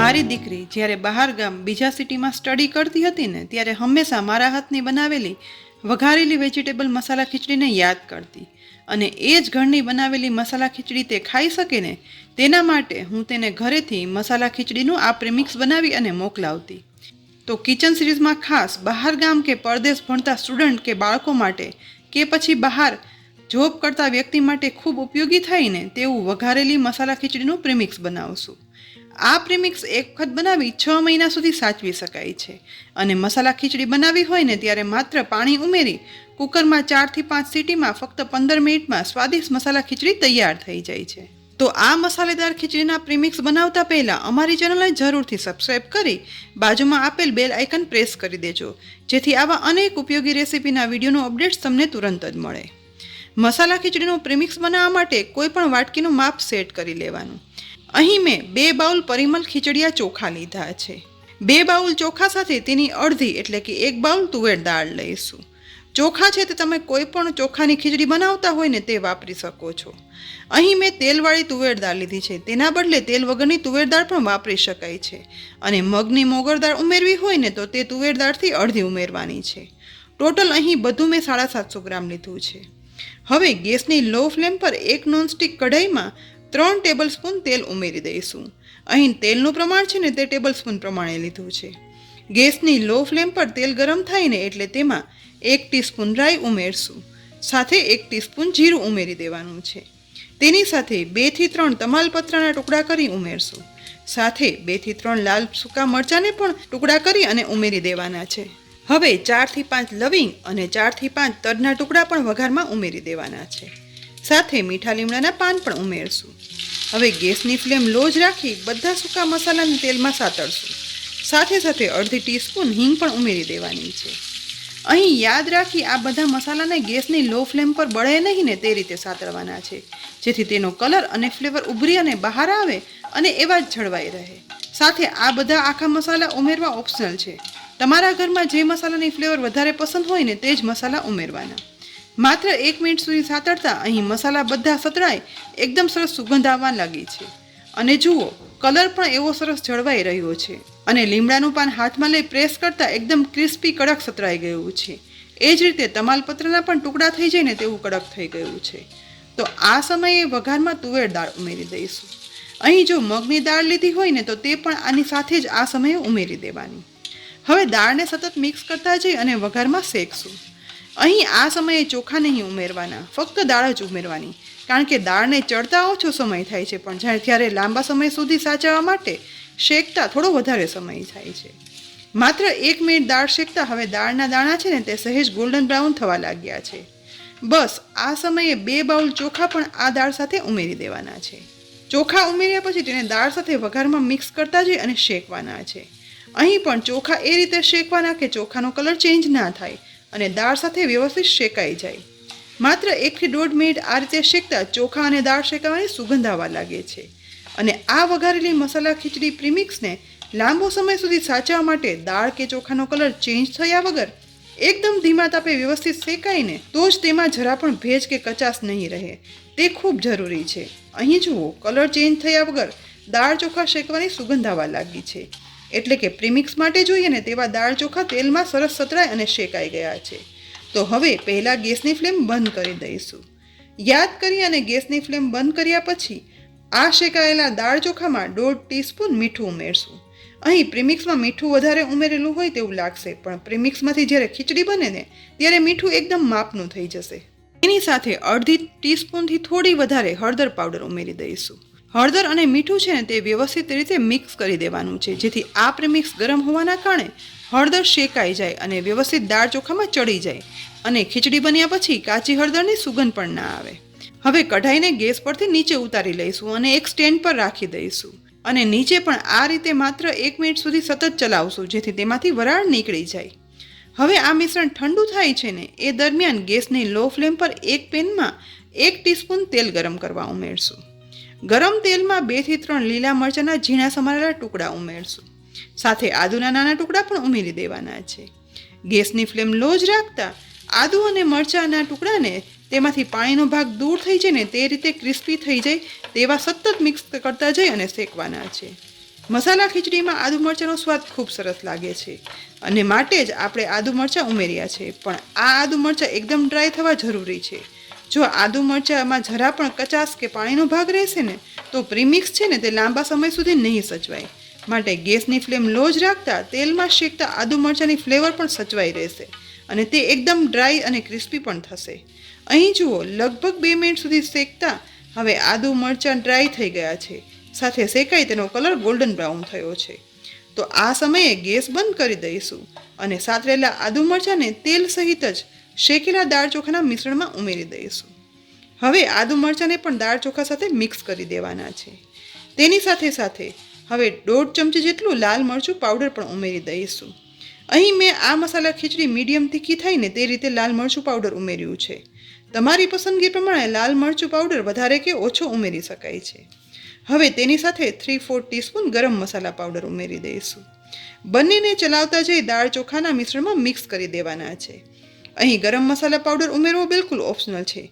મારી દીકરી જ્યારે બહાર ગામ બીજા સિટીમાં સ્ટડી કરતી હતી ને ત્યારે હંમેશા મારા હાથની બનાવેલી વઘારેલી વેજીટેબલ મસાલા ખીચડીને યાદ કરતી અને એ જ ઘરની બનાવેલી મસાલા ખીચડી તે ખાઈ શકે ને તેના માટે હું તેને ઘરેથી મસાલા ખીચડીનું આ પ્રેમિક્સ બનાવી અને મોકલાવતી. તો કિચન સિરીઝમાં ખાસ બહાર ગામ કે પરદેશ ભણતા સ્ટુડન્ટ કે બાળકો માટે કે પછી બહાર જોબ કરતા વ્યક્તિ માટે ખૂબ ઉપયોગી થાય ને તેવું વઘારેલી મસાલા ખીચડીનું પ્રેમિક્સ બનાવશું. આ પ્રેમિક્સ એક વખત બનાવી 6 મહિના સુધી સાચવી શકાય છે અને મસાલા ખીચડી બનાવી હોય ને ત્યારે માત્ર પાણી ઉમેરી કુકરમાં 4 થી 5 સીટીમાં ફક્ત 15 મિનિટમાં સ્વાદિષ્ટ મસાલા ખીચડી તૈયાર થઈ જાય છે. તો આ મસાલેદાર ખીચડીના પ્રેમિક્સ બનાવતા પહેલાં અમારી ચેનલને જરૂરથી સબસ્ક્રાઈબ કરી બાજુમાં આપેલ બેલ આઇકન પ્રેસ કરી દેજો જેથી આવા અનેક ઉપયોગી રેસીપીના વિડીયોનું અપડેટ્સ તમને તુરંત જ મળે. મસાલા ખીચડીનું પ્રેમિક્સ બનાવવા માટે કોઈ પણ વાટકીનું માપ સેટ કરી લેવાનું. અહીં મેં 2 બાઉલ પરિમલ ખીચડિયા ચોખા લીધા છે. 2 બાઉલ ચોખા સાથે તેની અડધી એટલે કે 1 બાઉલ તુવેર દાળ લઈશું. ચોખા છે તે તમે કોઈ પણ ચોખાની ખીચડી બનાવતા હોય ને તે વાપરી શકો છો. અહીં મેં તેલવાળી તુવેર દાળ લીધી છે, તેના બદલે તેલ વગરની તુવેર દાળ પણ વાપરી શકાય છે અને મગની મોગર દાળ ઉમેરવી હોય ને તો તે તુવેર દાળથી અડધી ઉમેરવાની છે. ટોટલ અહીં બધું મેં 750 ગ્રામ લીધું છે. હવે ગેસની લો ફ્લેમ પર એક નોનસ્ટિક કઢાઈમાં 3 ટેબલ સ્પૂન તેલ ઉમેરી દઈશું. અહીં તેલનું પ્રમાણ છે ને તે ટેબલ સ્પૂન પ્રમાણે લીધું છે. ગેસની લો ફ્લેમ પર તેલ ગરમ થાય ને એટલે તેમાં 1 ટીસ્પૂન રાઈ ઉમેરશું. સાથે 1 ટીસ્પૂન જીરું ઉમેરી દેવાનું છે. તેની સાથે 2 થી 3 તમાલપત્રના ટુકડા કરી ઉમેરશું. સાથે 2 થી 3 લાલ સૂકા મરચાંને પણ ટુકડા કરી અને ઉમેરી દેવાના છે. હવે 4 થી 5 લવિંગ અને 4 થી 5 તજના ટુકડા પણ વઘારમાં ઉમેરી દેવાના છે. સાથે મીઠા લીમડાના પાન પણ ઉમેરશું. હવે ગેસની ફ્લેમ લો જ રાખી બધા સૂકા મસાલાને તેલમાં સાતળશું. સાથે સાથે અડધી ટીસ્પૂન હિંગ પણ ઉમેરી દેવાની છે. અહીં યાદ રાખી આ બધા મસાલાને ગેસની લો ફ્લેમ પર બળે નહીં ને તે રીતે સાતળવાના છે જેથી તેનો કલર અને ફ્લેવર ઉભરી અને બહાર આવે અને એવા જ જળવાઈ રહે. સાથે આ બધા આખા મસાલા ઉમેરવા ઓપ્શનલ છે. તમારા ઘરમાં જે મસાલાની ફ્લેવર વધારે પસંદ હોય ને તે જ મસાલા ઉમેરવાના. માત્ર 1 મિનિટ સુધી સાતળતા અહીં મસાલા બધા સતળાય એકદમ સરસ સુગંધ આવવા લાગી છે અને જુઓ કલર પણ એવો સરસ જળવાઈ રહ્યો છે અને લીમડાનું પાન હાથમાં લઈ પ્રેસ કરતાં એકદમ ક્રિસ્પી કડક સતળાઈ ગયું છે. એ જ રીતે તમાલપત્રના પણ ટુકડા થઈ જાય ને તેવું કડક થઈ ગયું છે. તો આ સમયે વઘારમાં તુવેર દાળ ઉમેરી દઈશું. અહીં જો મગની દાળ લીધી હોય ને તો તે પણ આની સાથે જ આ સમયે ઉમેરી દેવાની. હવે દાળને સતત મિક્સ કરતા જઈ અને વઘારમાં શેકશું. અહીં આ સમયે ચોખા નહીં ઉમેરવાના, ફક્ત દાળ જ ઉમેરવાની કારણ કે દાળને ચડતા ઓછો સમય થાય છે પણ જ્યારે લાંબા સમય સુધી સાચવવા માટે શેકતા થોડો વધારે સમય થાય છે. માત્ર 1 મિનિટ દાળ શેકતા હવે દાળના દાણા છે ને તે સહેજ ગોલ્ડન બ્રાઉન થવા લાગ્યા છે. બસ આ સમયે 2 બાઉલ ચોખા પણ આ દાળ સાથે ઉમેરી દેવાના છે. ચોખા ઉમેર્યા પછી તેને દાળ સાથે વઘારમાં મિક્સ કરતા જઈ અને શેકવાના છે. અહીં પણ ચોખા એ રીતે શેકવાના કે ચોખાનો કલર ચેન્જ ના થાય અને દાળ સાથે વ્યવસ્થિત શેકાઈ જાય. માત્ર 1 થી 1.5 મિનિટ આ રીતે શેકતા ચોખા અને દાળ શેકાવાની સુગંધ આવવા લાગે છે અને આ વઘારેલી મસાલા ખીચડી પ્રીમિક્સને લાંબો સમય સુધી સાચવવા માટે દાળ કે ચોખાનો કલર ચેન્જ થયા વગર એકદમ ધીમા તાપે વ્યવસ્થિત શેકાઈને તો જ તેમાં જરા પણ ભેજ કે કચાશ નહીં રહે. તે ખૂબ જરૂરી છે. અહીં જુઓ કલર ચેન્જ થયા વગર દાળ ચોખા શેકવાની સુગંધ આવવા લાગી છે એટલે કે પ્રીમિક્સ માટે જોઈએ ને તેવા દાળ ચોખા તેલમાં સરસ સતરાય અને શેકાઈ ગયા છે. તો હવે પહેલાં ગેસની ફ્લેમ બંધ કરી દઈશું. યાદ કરી અને ગેસની ફ્લેમ બંધ કર્યા પછી આ શેકાયેલા દાળ ચોખામાં 1.5 ટીસ્પૂન મીઠું ઉમેરશું. અહીં પ્રીમિક્સમાં મીઠું વધારે ઉમેરેલું હોય તેવું લાગશે પણ પ્રીમિક્સમાંથી જ્યારે ખીચડી બને ને ત્યારે મીઠું એકદમ માપનું થઈ જશે. એની સાથે અડધી ટીસ્પૂનથી થોડી વધારે હળદર પાવડર ઉમેરી દઈશું. હળદર અને મીઠું છે ને તે વ્યવસ્થિત રીતે મિક્સ કરી દેવાનું છે જેથી આ પ્રીમિક્સ ગરમ હોવાના કારણે હળદર શેકાઈ જાય અને વ્યવસ્થિત દાળ ચોખામાં ચડી જાય અને ખીચડી બન્યા પછી કાચી હળદરની સુગંધ પણ ના આવે. હવે કઢાઈને ગેસ પરથી નીચે ઉતારી લઈશું અને એક સ્ટેન્ડ પર રાખી દઈશું અને નીચે પણ આ રીતે માત્ર 1 મિનિટ સુધી સતત ચલાવશું જેથી તેમાંથી વરાળ નીકળી જાય. હવે આ મિશ્રણ ઠંડુ થાય છે ને એ દરમિયાન ગેસની લો ફ્લેમ પર એક પેનમાં 1 ટીસ્પૂન તેલ ગરમ કરવા ઉમેરશું. ગરમ તેલમાં 2 થી 3 લીલા મરચાંના ઝીણા સમારેલા ટુકડા ઉમેરશું. સાથે આદુના નાના ટુકડા પણ ઉમેરી દેવાના છે. ગેસની ફ્લેમ લો જ રાખતા આદુ અને મરચાંના ટુકડાને તેમાંથી પાણીનો ભાગ દૂર થઈ જાય ને તે રીતે ક્રિસ્પી થઈ જાય તેવા સતત મિક્સ કરતા જઈ અને શેકવાના છે. મસાલા ખીચડીમાં આદુ મરચાંનો સ્વાદ ખૂબ સરસ લાગે છે અને માટે જ આપણે આદુ મરચાં ઉમેર્યા છે. પણ આ આદુ મરચાં એકદમ ડ્રાય થવા જરૂરી છે. જો આદુ મરચાંમાં જરા પણ કચાશ કે પાણીનો ભાગ રહેશે ને તો પ્રીમિક્સ છે ને તે લાંબા સમય સુધી નહીં સચવાય. માટે ગેસની ફ્લેમ લો જ રાખતા તેલમાં શેકતા આદુ મરચાંની ફ્લેવર પણ સચવાઈ રહેશે અને તે એકદમ ડ્રાય અને ક્રિસ્પી પણ થશે. અહીં જુઓ, લગભગ 2 મિનિટ સુધી શેકતા હવે આદુ મરચાં ડ્રાય થઈ ગયા છે. સાથે શેકાઈ તેનો કલર ગોલ્ડન બ્રાઉન થયો છે. તો આ સમયે ગેસ બંધ કરી દઈશું અને સાતરેલા આદુ મરચાંને તેલ સહિત જ શેકેલા દાળ ચોખાના મિશ્રણમાં ઉમેરી દઈશું. હવે આદુ મરચાંને પણ દાળ ચોખા સાથે મિક્સ કરી દેવાના છે. તેની સાથે સાથે હવે 1.5 ચમચી જેટલું લાલ મરચું પાવડર પણ ઉમેરી દઈશું. અહીં મેં આ મસાલા ખીચડી મીડિયમ તીખી થાય ને તે રીતે લાલ મરચું પાવડર ઉમેર્યું છે. તમારી પસંદગી પ્રમાણે લાલ મરચું પાવડર વધારે કે ઓછો ઉમેરી શકાય છે. હવે તેની સાથે 3/4 ટીસ્પૂન ગરમ મસાલા પાવડર ઉમેરી દઈશું. બંનેને ચલાવતા જઈ દાળ ચોખાના મિશ્રણમાં મિક્સ કરી દેવાના છે. અહીં ગરમ મસાલા પાવડર ઉમેરવો બિલકુલ ઓપ્શનલ છે.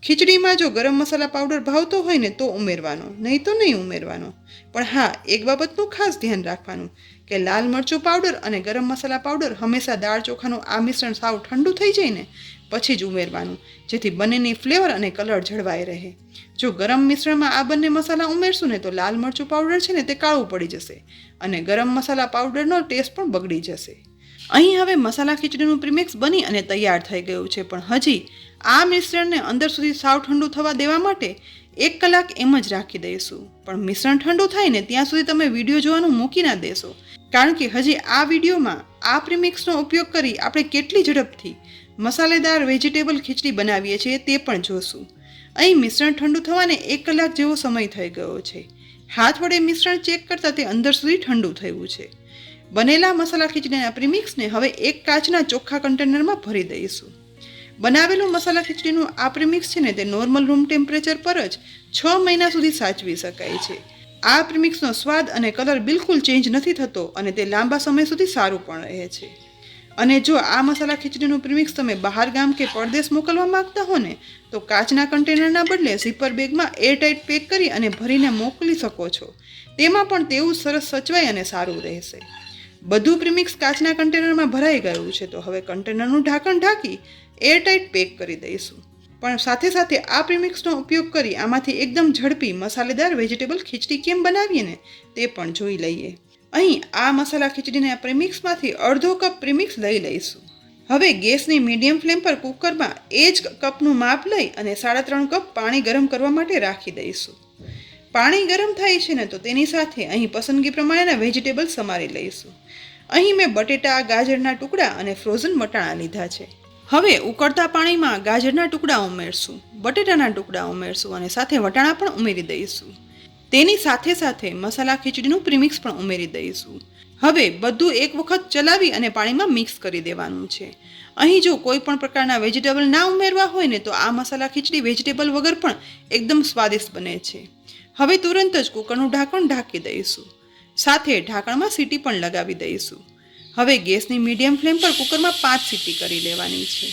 ખીચડીમાં જો ગરમ મસાલા પાવડર ભાવતો હોય ને તો ઉમેરવાનો, નહીં તો નહીં ઉમેરવાનો. પણ હા, એક બાબતનું ખાસ ધ્યાન રાખવાનું કે લાલ મરચું પાવડર અને ગરમ મસાલા પાવડર હંમેશા દાળ ચોખાનું આ મિશ્રણ સાવ ઠંડુ થઈ જાય ને પછી જ ઉમેરવાનું, જેથી બંનેની ફ્લેવર અને કલર જળવાઈ રહે. જો ગરમ મિશ્રણમાં આ બંને મસાલા ઉમેરશું ને તો લાલ મરચું પાવડર છે ને તે કાળું પડી જશે અને ગરમ મસાલા પાવડરનો ટેસ્ટ પણ બગડી જશે. અહીં હવે મસાલા ખીચડીનું પ્રીમિક્સ બની અને તૈયાર થઈ ગયું છે. પણ હજી આ મિશ્રણને અંદર સુધી સાવ ઠંડુ થવા દેવા માટે 1 કલાક એમ જ રાખી દઈશું. પણ મિશ્રણ ઠંડુ થાય ને ત્યાં સુધી તમે વિડીયો જોવાનું મૂકી ના દેશો, કારણ કે હજી આ વિડીયોમાં આ પ્રીમિક્સનો ઉપયોગ કરી આપણે કેટલી ઝડપથી મસાલેદાર વેજીટેબલ ખીચડી બનાવીએ છીએ તે પણ જોશું. અહીં મિશ્રણ ઠંડુ થવાને 1 કલાક જેવો સમય થઈ ગયો છે. હાથ વડે મિશ્રણ ચેક કરતાં તે અંદર સુધી ઠંડુ થયું છે. બનેલા મસાલા ખીચડીના પ્રીમિક્સને હવે એક કાચના ચોખ્ખા કન્ટેનરમાં ભરી દઈશું. બનાવેલું મસાલા ખીચડીનું આ પ્રીમિક્સ છે ને તે નોર્મલ રૂમ ટેમ્પરેચર પર જ 6 મહિના સુધી સાચવી શકાય છે. આ પ્રીમિક્સનો સ્વાદ અને કલર બિલકુલ ચેન્જ નથી થતો અને તે લાંબા સમય સુધી સારું પણ રહે છે. અને જો આ મસાલા ખીચડીનું પ્રીમિક્સ તમે બહાર ગામ કે પરદેશ મોકલવા માંગતા હો ને તો કાચના કન્ટેનરના બદલે ઝીપર બેગમાં એરટાઇટ પેક કરી અને ભરીને મોકલી શકો છો. તેમાં પણ તેવું સરસ સચવાય અને સારું રહેશે. બધું પ્રીમિક્સ કાચના કન્ટેનરમાં ભરાઈ ગયું છે તો હવે કન્ટેનરનું ઢાંકણ ઢાંકી એરટાઇટ પેક કરી દઈશું. પણ સાથે સાથે આ પ્રીમિક્સનો ઉપયોગ કરી આમાંથી એકદમ ઝડપી મસાલેદાર વેજીટેબલ ખીચડી કેમ બનાવીએ ને તે પણ જોઈ લઈએ. અહીં આ મસાલા ખીચડીના પ્રીમિક્સમાંથી અડધો કપ પ્રીમિક્સ લઈ લઈશું. હવે ગેસની મીડિયમ ફ્લેમ પર કુકરમાં એ જ કપનું માપ લઈ અને 3.5 કપ પાણી ગરમ કરવા માટે રાખી દઈશું. પાણી ગરમ થાય છે ને તો તેની સાથે અહીં પસંદગી પ્રમાણેના વેજીટેબલ સમારી લઈશું. અહીં મેં બટેટા, ગાજરના ટુકડા અને ફ્રોઝન વટાણા લીધા છે. હવે ઉકળતા પાણીમાં ગાજરના ટુકડા ઉમેરશું, બટેટાના ટુકડા ઉમેરશું અને સાથે વટાણા પણ ઉમેરી દઈશું. તેની સાથે સાથે મસાલા ખીચડીનું પ્રીમિક્સ પણ ઉમેરી દઈશું. હવે બધું એક વખત ચલાવી અને પાણીમાં મિક્સ કરી દેવાનું છે. અહીં જો કોઈ પણ પ્રકારના વેજીટેબલ ના ઉમેરવા હોય ને તો આ મસાલા ખીચડી વેજીટેબલ વગર પણ એકદમ સ્વાદિષ્ટ બને છે. હવે તુરંત જ કુકરનું ઢાંકણ ઢાંકી દઈશું. સાથે ઢાંકણમાં સીટી પણ લગાવી દઈશું. હવે ગેસની મીડિયમ ફ્લેમ પર કુકરમાં 5 સીટી કરી લેવાની છે.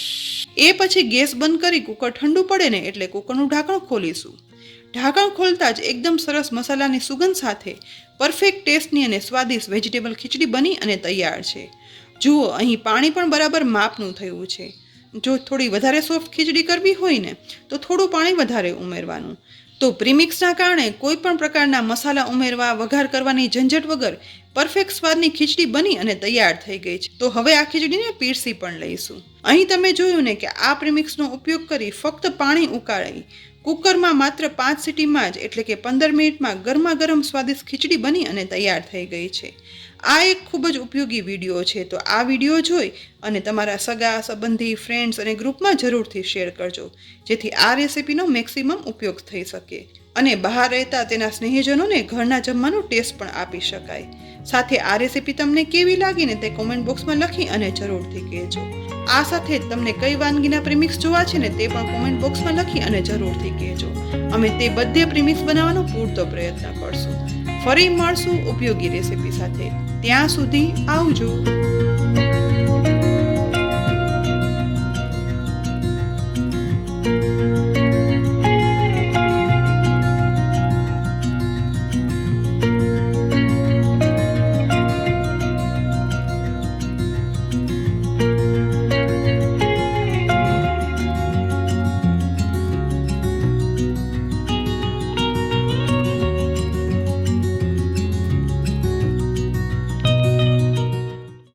એ પછી ગેસ બંધ કરી કુકર ઠંડુ પડે ને એટલે કુકરનું ઢાંકણ ખોલીશું. ઢાંકણ ખોલતા જ એકદમ સરસ મસાલાની સુગંધ સાથે પરફેક્ટ ટેસ્ટની અને સ્વાદિષ્ટ વેજીટેબલ ખીચડી બની અને તૈયાર છે. જુઓ, અહીં પાણી પણ બરાબર માપનું થયું છે. જો થોડી વધારે સોફ્ટ ખીચડી કરવી હોય ને તો થોડું પાણી વધારે ઉમેરવાનું. તો પ્રીમિક્સના કારણે કોઈ પણ પ્રકારના મસાલા ઉમેરવા, વઘાર કરવાની ઝંઝટ વગર પરફેક્ટ સ્વાદની ખીચડી બની અને તૈયાર થઈ ગઈ છે. તો હવે આ ખીચડીને પીરસી પણ લઈશું. અહીં તમે જોયું ને કે આ પ્રીમિક્સનો ઉપયોગ કરી ફક્ત પાણી ઉકાળી કુકરમાં માત્ર 5 સીટીમાં જ એટલે કે 15 મિનિટમાં ગરમા ગરમ સ્વાદિષ્ટ ખીચડી બની અને તૈયાર થઈ ગઈ છે. આ એક ખૂબ જ ઉપયોગી વિડીયો છે. તો આ વિડીયો જોઈ અને તમારા સગા, સંબંધી, ફ્રેન્ડ્સ અને ગ્રુપમાં જરૂરથી શેર કરજો, જેથી આ રેસિપીનો મેક્સિમમ ઉપયોગ થઈ શકે અને બહાર રહેતા તેના સ્નેહીજનોને ઘરના જમવાનો ટેસ્ટ પણ આપી શકાય. સાથે આ રેસિપી તમને કેવી લાગી ને તે કોમેન્ટ બોક્સમાં લખી અને જરૂરથી કહેજો. આ સાથે તમને કઈ વાનગીના પ્રીમિક્સ જોવા છે ને તે પણ કોમેન્ટ બોક્સમાં લખી અને જરૂરથી કહેજો. અમે તે બધે પ્રીમિક્સ બનાવવાનો પૂરતો પ્રયત્ન કરશું. ફરી મળશું ઉપયોગી રેસિપી સાથે. ત્યાં સુધી આવજો.